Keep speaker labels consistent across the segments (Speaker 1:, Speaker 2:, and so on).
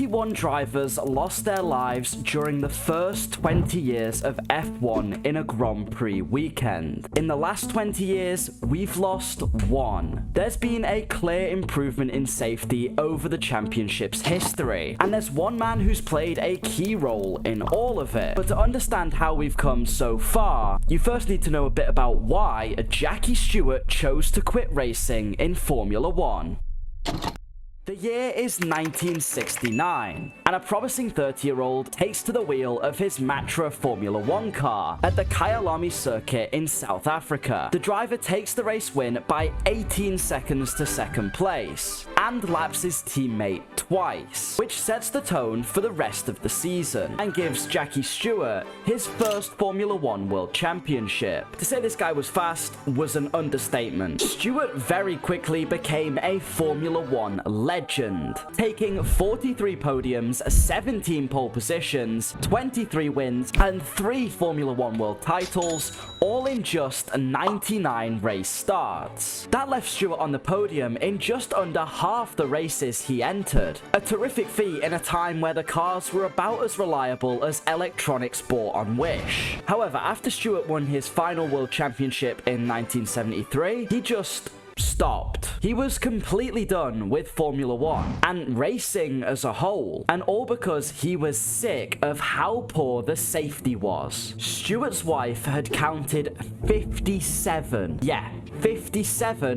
Speaker 1: 21 drivers lost their lives during the first 20 years of F1 in a Grand Prix weekend. In the last 20 years, we've lost 1. There's been a clear improvement in safety over the championship's history, and there's one man who's played a key role in all of it. But to understand how we've come so far, you first need to know a bit about why Jackie Stewart chose to quit racing in Formula 1. The year is 1969, and a promising 30-year-old takes to the wheel of his Matra Formula 1 car at the Kyalami circuit in South Africa. The driver takes the race win by 18 seconds to second place, and laps his teammate twice, which sets the tone for the rest of the season, and gives Jackie Stewart his first Formula 1 World Championship. To say this guy was fast was an understatement. Stewart very quickly became a Formula 1 legend, taking 43 podiums, 17 pole positions, 23 wins, and 3 Formula 1 World titles, all in just 99 race starts. That left Stewart on the podium in just under half the races he entered. A terrific feat in a time where the cars were about as reliable as electronics bought on Wish. However, after Stewart won his final World Championship in 1973, he just stopped. He was completely done with Formula 1 and racing as a whole, and all because he was sick of how poor the safety was. Stewart's wife had counted 57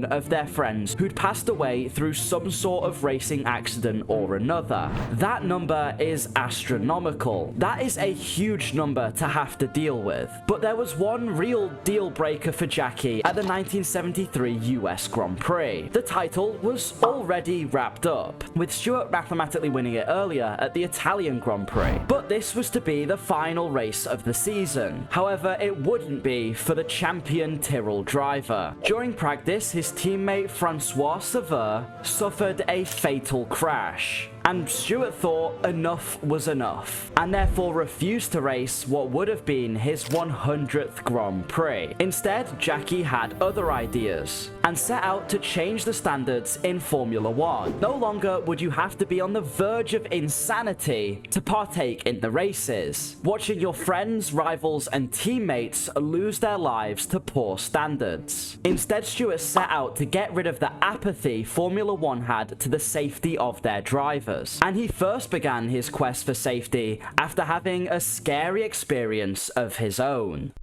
Speaker 1: of their friends who'd passed away through some sort of racing accident or another. That number is astronomical. That is a huge number to have to deal with. But there was one real deal breaker for Jackie at the 1973 US Grand Prix. The title was already wrapped up, with Stewart mathematically winning it earlier at the Italian Grand Prix. But this was to be the final race of the season. However, it wouldn't be for the champion Tyrrell driver. During practice, his teammate Francois Cipher suffered a fatal crash, and Stewart thought enough was enough, and therefore refused to race what would have been his 100th Grand Prix. Instead, Jackie had other ideas, and set out to change the standards in Formula 1. No longer would you have to be on the verge of insanity to partake in the races, watching your friends, rivals, and teammates lose their lives to poor standards. Instead, Stewart set out to get rid of the apathy Formula 1 had to the safety of their drivers. And he first began his quest for safety after having a scary experience of his own.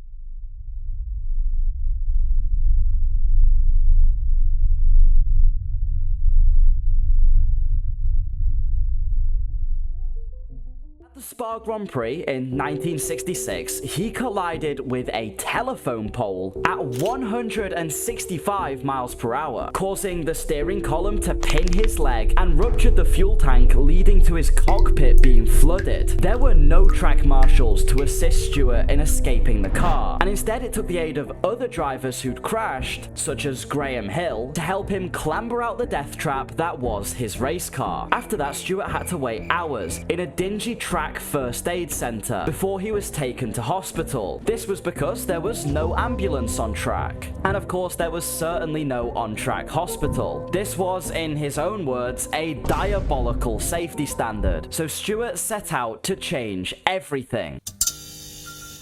Speaker 1: At the Spa Grand Prix in 1966, he collided with a telephone pole at 165 miles per hour, causing the steering column to pin his leg and ruptured the fuel tank, leading to his cockpit being flooded. There were no track marshals to assist Stewart in escaping the car, and instead it took the aid of other drivers who'd crashed, such as Graham Hill, to help him clamber out the death trap that was his race car. After that, Stewart had to wait hours in a dingy track first aid center before he was taken to hospital. This was because there was no ambulance on track, and of course there was certainly no on-track hospital. This was, in his own words, a diabolical safety standard, so Stewart set out to change everything.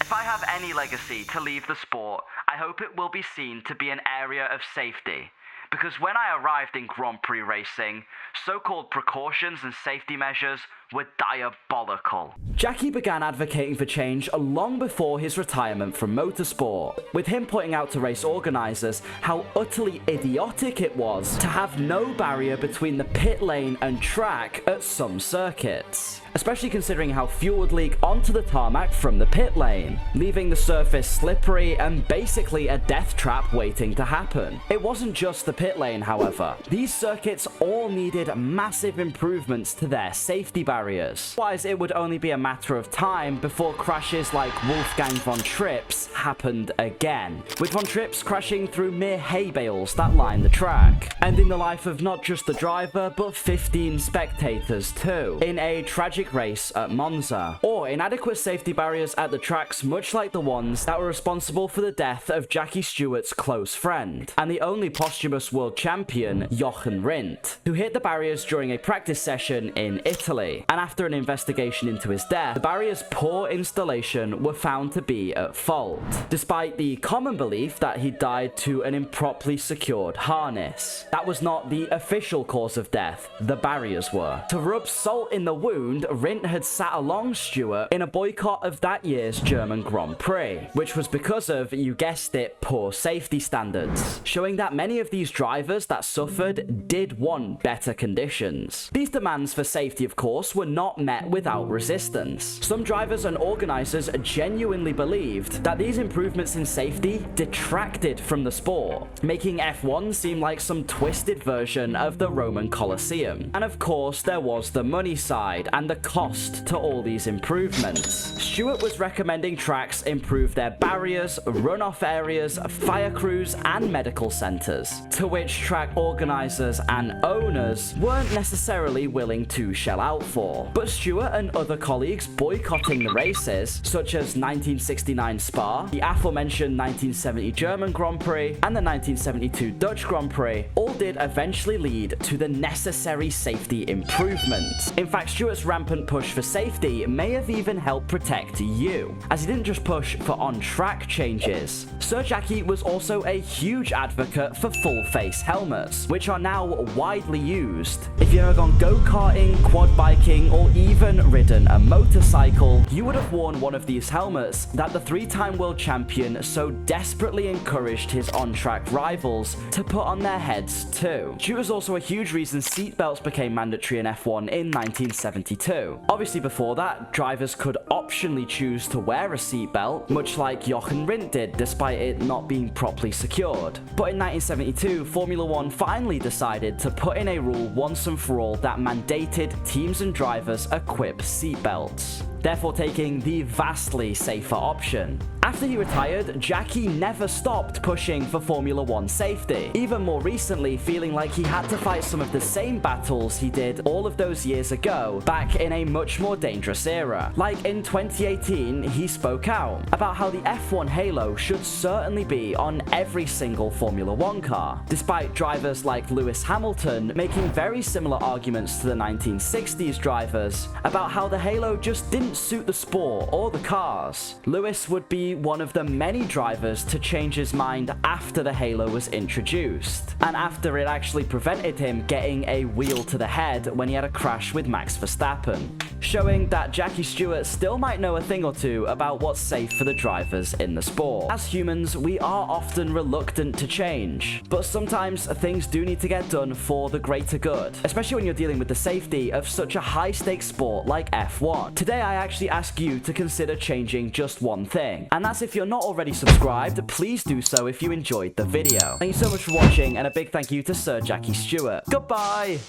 Speaker 1: If I have any legacy to leave the sport, I hope it will be seen to be an area of safety. Because when I arrived in Grand Prix racing, so-called precautions and safety measures were diabolical. Jackie began advocating for change long before his retirement from motorsport, with him pointing out to race organizers how utterly idiotic it was to have no barrier between the pit lane and track at some circuits, especially considering how fuel would leak onto the tarmac from the pit lane, leaving the surface slippery and basically a death trap waiting to happen. It wasn't just the pit lane, however. These circuits all needed massive improvements to their safety barriers. Otherwise, it would only be a matter of time before crashes like Wolfgang von Tripp's happened again, with von Tripp's crashing through mere hay bales that line the track, ending the life of not just the driver but 15 spectators too, in a tragic race at Monza. Or inadequate safety barriers at the tracks much like the ones that were responsible for the death of Jackie Stewart's close friend, and the only posthumous previous world champion Jochen Rindt, who hit the barriers during a practice session in Italy. And after an investigation into his death, the barrier's poor installation were found to be at fault, despite the common belief that he died to an improperly secured harness. That was not the official cause of death, the barriers were. To rub salt in the wound, Rindt had sat along Stewart in a boycott of that year's German Grand Prix, which was because of, you guessed it, poor safety standards, showing that many of these drivers that suffered did want better conditions. These demands for safety, of course, were not met without resistance. Some drivers and organizers genuinely believed that these improvements in safety detracted from the sport, making F1 seem like some twisted version of the Roman Colosseum. And of course, there was the money side and the cost to all these improvements. Stewart was recommending tracks improve their barriers, runoff areas, fire crews, and medical centers, to which track organizers and owners weren't necessarily willing to shell out for. But Stewart and other colleagues boycotting the races, such as 1969 Spa, the aforementioned 1970 German Grand Prix, and the 1972 Dutch Grand Prix, all did eventually lead to the necessary safety improvements. In fact, Stewart's rampant push for safety may have even helped protect you, as he didn't just push for on-track changes. Sir Jackie was also a huge advocate for full-face helmets, which are now widely used. If you've ever gone go-karting, quad biking, or even ridden a motorcycle, you would have worn one of these helmets that the three-time world champion so desperately encouraged his on-track rivals to put on their heads too. Stewart was also a huge reason seatbelts became mandatory in F1 in 1972. Obviously before that, drivers could optionally choose to wear a seatbelt, much like Jochen Rindt did, despite it not being properly secured. But in 1972, Formula One finally decided to put in a rule once and for all that mandated teams and drivers equip seatbelts, therefore taking the vastly safer option. After he retired, Jackie never stopped pushing for Formula One safety, even more recently feeling like he had to fight some of the same battles he did all of those years ago, back in a much more dangerous era. Like in 2018, he spoke out about how the F1 halo should certainly be on every single Formula One car, despite drivers like Lewis Hamilton making very similar arguments to the 1960s drivers about how the halo just didn't suit the sport or the cars. Lewis would be one of the many drivers to change his mind after the halo was introduced, and after it actually prevented him getting a wheel to the head when he had a crash with Max Verstappen, showing that Jackie Stewart still might know a thing or two about what's safe for the drivers in the sport. As humans, we are often reluctant to change, but sometimes things do need to get done for the greater good, especially when you're dealing with the safety of such a high-stakes sport like F1. Today I actually ask you to consider changing just one thing, and that's if you're not already subscribed, please do so if you enjoyed the video. Thank you so much for watching, and a big thank you to Sir Jackie Stewart. Goodbye!